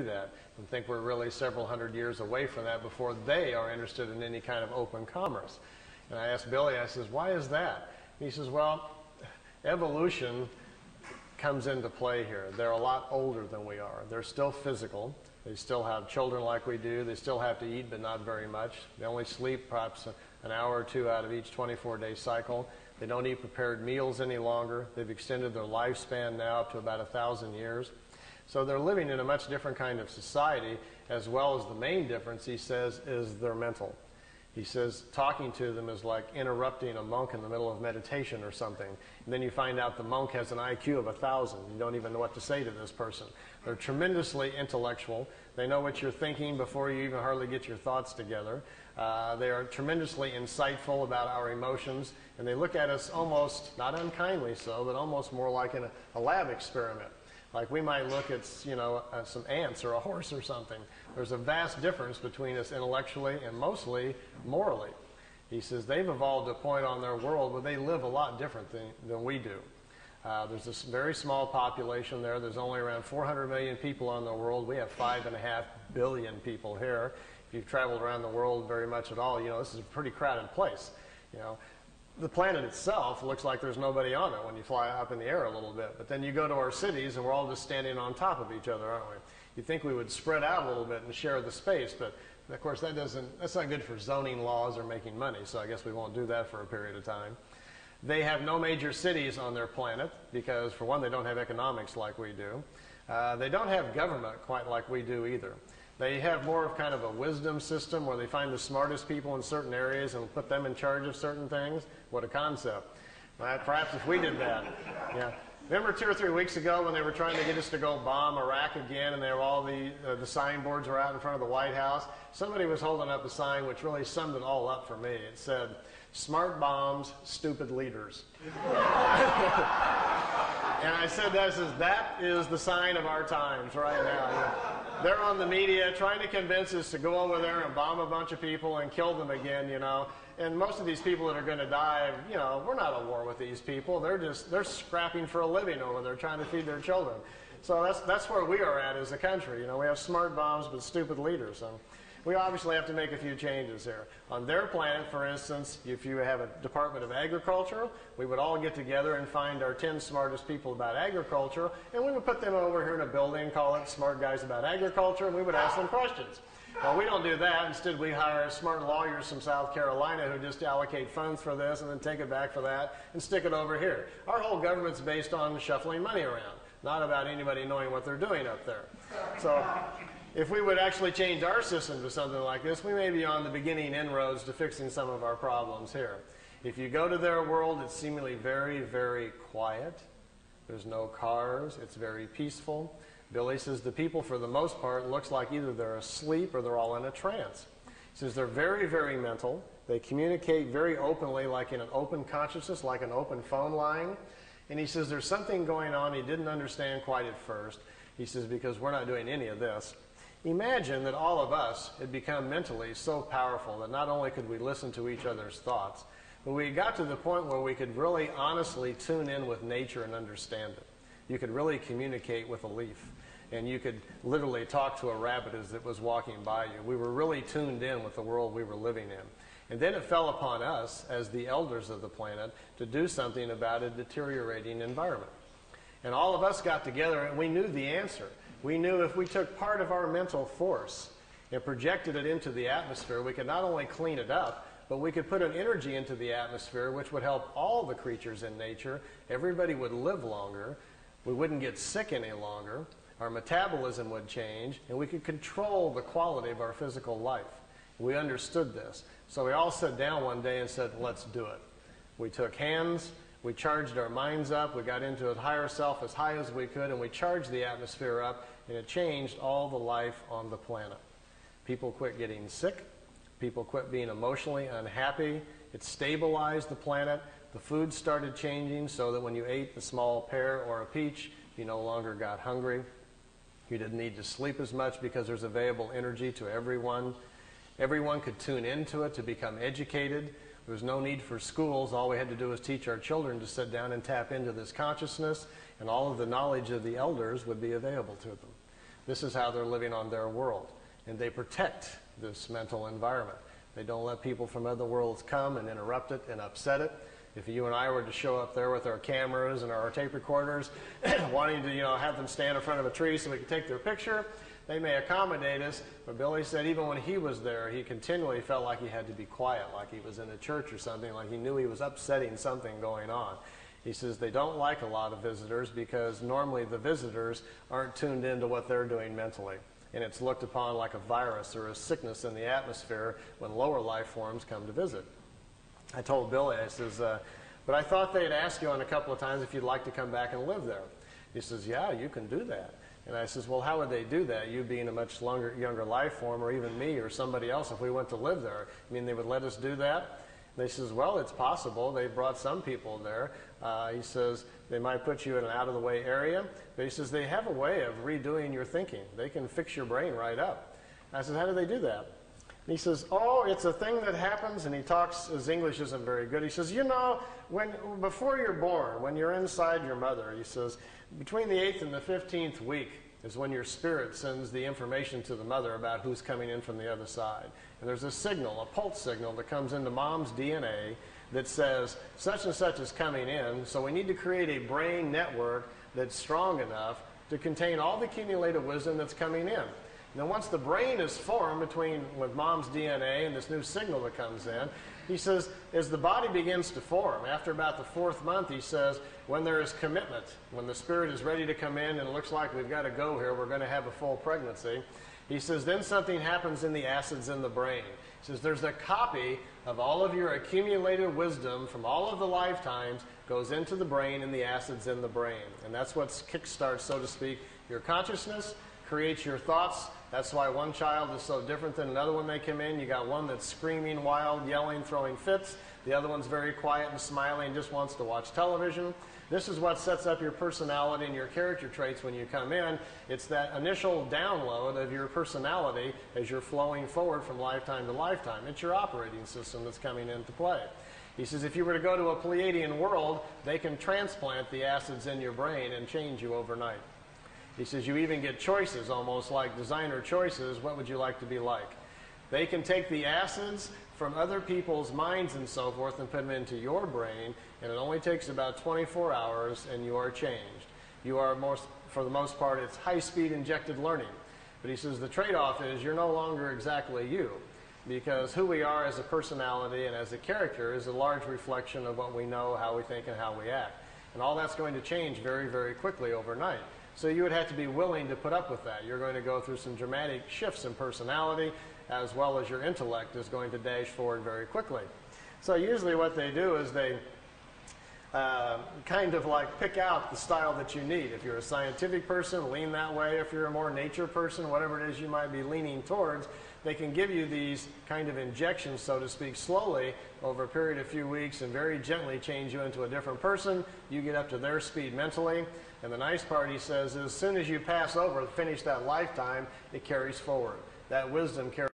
that and think we're really several hundred years away from that before they are interested in any kind of open commerce. And I asked Billy, I says, why is that? And he says, well, evolution comes into play here. They're a lot older than we are. They're still physical. They still have children like we do. They still have to eat, but not very much. They only sleep perhaps an hour or two out of each 24-day cycle. They don't eat prepared meals any longer. They've extended their lifespan now up to about 1,000 years. So they're living in a much different kind of society, as well as the main difference, he says, is their mental. He says talking to them is like interrupting a monk in the middle of meditation or something. And then you find out the monk has an IQ of 1,000. You don't even know what to say to this person. They're tremendously intellectual. They know what you're thinking before you even hardly get your thoughts together. They are tremendously insightful about our emotions. And they look at us almost, not unkindly so, but almost more like in a lab experiment. Like we might look at, some ants or a horse or something. There's a vast difference between us intellectually and mostly morally. He says they've evolved to a point on their world where they live a lot different than we do. There's this very small population there. There's only around 400 million people on the world. We have 5.5 billion people here. If you've traveled around the world very much at all, this is a pretty crowded place. The planet itself looks like there's nobody on it when you fly up in the air a little bit. But then you go to our cities and we're all just standing on top of each other, aren't we? You'd think we would spread out a little bit and share the space, but of course that's not good for zoning laws or making money, so I guess we won't do that for a period of time. They have no major cities on their planet because, for one, they don't have economics like we do. They don't have government quite like we do either. They have more of kind of a wisdom system where they find the smartest people in certain areas and put them in charge of certain things. What a concept. Perhaps if we did that. Yeah. Remember 2 or 3 weeks ago when they were trying to get us to go bomb Iraq again, and there were all the signboards were out in front of the White House? Somebody was holding up a sign which really summed it all up for me. It said, "Smart bombs, stupid leaders." And I said, that is the sign of our times right now. They're on the media trying to convince us to go over there and bomb a bunch of people and kill them again, And most of these people that are going to die, we're not at war with these people. They're scrapping for a living over there trying to feed their children. So that's where we are at as a country. We have smart bombs but stupid leaders. So we obviously have to make a few changes here. On their planet, for instance, if you have a Department of Agriculture, we would all get together and find our 10 smartest people about agriculture, and we would put them over here in a building, call it Smart Guys About Agriculture, and we would ask them questions. Well, we don't do that. Instead, we hire smart lawyers from South Carolina who just allocate funds for this and then take it back for that and stick it over here. Our whole government's based on shuffling money around, not about anybody knowing what they're doing up there. So if we would actually change our system to something like this, we may be on the beginning inroads to fixing some of our problems here. If you go to their world, it's seemingly very, very quiet. There's no cars. It's very peaceful. Billy says the people, for the most part, looks like either they're asleep or they're all in a trance. He says they're very, very mental. They communicate very openly, like in an open consciousness, like an open phone line. And he says there's something going on he didn't understand quite at first. He says, because we're not doing any of this. Imagine that all of us had become mentally so powerful that not only could we listen to each other's thoughts, but we got to the point where we could really honestly tune in with nature and understand it. You could really communicate with a leaf, and you could literally talk to a rabbit as it was walking by you. We were really tuned in with the world we were living in. And then it fell upon us, as the elders of the planet, to do something about a deteriorating environment. And all of us got together, and we knew the answer. We knew if we took part of our mental force and projected it into the atmosphere, we could not only clean it up, but we could put an energy into the atmosphere which would help all the creatures in nature. Everybody would live longer. We wouldn't get sick any longer. Our metabolism would change, and we could control the quality of our physical life. We understood this. So we all sat down one day and said, let's do it. We took hands. We charged our minds up. We got into a higher self as high as we could, and we charged the atmosphere up, and it changed all the life on the planet. People quit getting sick. People quit being emotionally unhappy. It stabilized the planet. The food started changing so that when you ate a small pear or a peach, you no longer got hungry. You didn't need to sleep as much because there's available energy to everyone. Everyone could tune into it to become educated. There was no need for schools. All we had to do was teach our children to sit down and tap into this consciousness, and all of the knowledge of the elders would be available to them. This is how they're living on their world. And they protect this mental environment. They don't let people from other worlds come and interrupt it and upset it. If you and I were to show up there with our cameras and our tape recorders, wanting to, have them stand in front of a tree so we could take their picture, they may accommodate us. But Billy said even when he was there, he continually felt like he had to be quiet, like he was in a church or something, like he knew he was upsetting something going on. He says they don't like a lot of visitors because normally the visitors aren't tuned into what they're doing mentally. And it's looked upon like a virus or a sickness in the atmosphere when lower life forms come to visit. I told Billy, I says, but I thought they'd ask you on a couple of times if you'd like to come back and live there. He says, yeah, you can do that. And I says, well, how would they do that? You being a much younger life form, or even me or somebody else, if we went to live there, I mean, they would let us do that? And they says, well, it's possible. They brought some people there. He says, they might put you in an out-of-the-way area. But he says, they have a way of redoing your thinking. They can fix your brain right up. I said, how do they do that? And he says, oh, it's a thing that happens, and he talks, his English isn't very good. He says, before you're born, when you're inside your mother, he says, between the 8th and the 15th week is when your spirit sends the information to the mother about who's coming in from the other side. And there's a signal, a pulse signal that comes into mom's DNA that says, such and such is coming in, so we need to create a brain network that's strong enough to contain all the accumulated wisdom that's coming in. Now, once the brain is formed with mom's DNA and this new signal that comes in, he says, as the body begins to form, after about the 4th month, he says, when there is commitment, when the spirit is ready to come in and it looks like we've got to go here, we're going to have a full pregnancy, he says, then something happens in the acids in the brain. He says, there's a copy of all of your accumulated wisdom from all of the lifetimes goes into the brain and the acids in the brain. And that's what kickstarts, so to speak, your consciousness, creates your thoughts. That's why one child is so different than another when they come in. You got one that's screaming, wild, yelling, throwing fits. The other one's very quiet and smiling, just wants to watch television. This is what sets up your personality and your character traits when you come in. It's that initial download of your personality as you're flowing forward from lifetime to lifetime. It's your operating system that's coming into play. He says if you were to go to a Pleiadian world, they can transplant the acids in your brain and change you overnight. He says you even get choices, almost like designer choices. What would you like to be like? They can take the acids from other people's minds and so forth and put them into your brain, and it only takes about 24 hours and you are changed. You are, for the most part, it's high-speed injected learning. But he says the trade-off is you're no longer exactly you, because who we are as a personality and as a character is a large reflection of what we know, how we think, and how we act. And all that's going to change very, very quickly overnight. So you would have to be willing to put up with that. You're going to go through some dramatic shifts in personality, as well as your intellect is going to dash forward very quickly. So usually what they do is they kind of like pick out the style that you need. If you're a scientific person, lean that way. If you're a more nature person, whatever it is you might be leaning towards, they can give you these kind of injections, so to speak, slowly over a period of a few weeks and very gently change you into a different person. You get up to their speed mentally. And the nice part, he says, is as soon as you pass over, finish that lifetime, it carries forward. That wisdom carries